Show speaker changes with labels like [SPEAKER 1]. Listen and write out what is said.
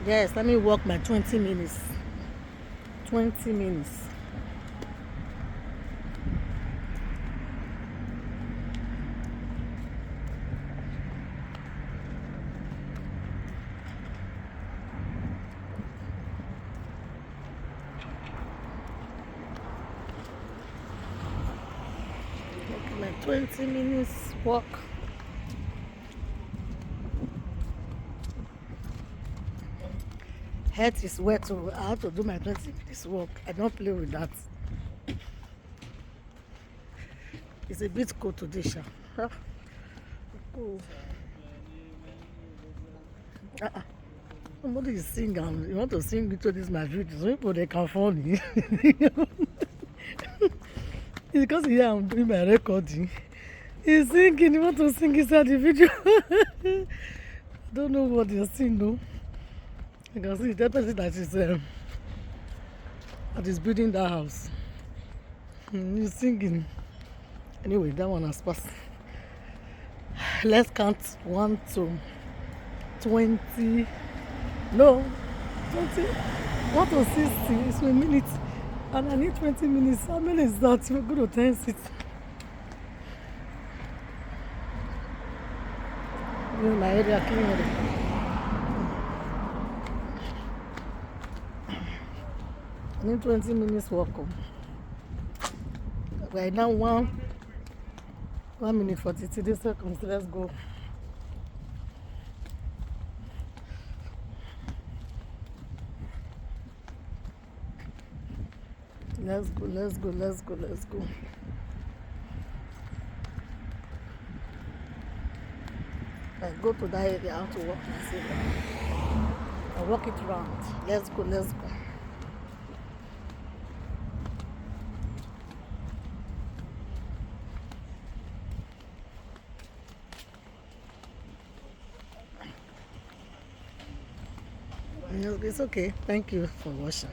[SPEAKER 1] Yes, let me walk my 20 minutes. 20 minutes. Okay, my 20 minutes walk. Head is wet, so I have to do my 20 minutes walk. I don't play with that. It's a bit cold today, Sha. Huh? Cool. Uh-uh. Somebody is singing and you want to sing into this my video. So people they can phone you. It's because here I'm doing my recording. He's singing, you want to sing inside the video. I don't know what you're singing though. You can see that person that is building that house. He's singing. Anyway, that one has passed. Let's count 1 to 20. No, 20. 1 to 60 is a minute. And I need 20 minutes. How many is that? We're going to tense it. My area clean already. I need 20 minutes walk. We're now 1 minute 43 seconds. Let's go. Let's go, let's go, let's go, let's go. I go to that area, I have to walk myself. I walk it around. Let's go, let's go. It's okay. Thank you for watching.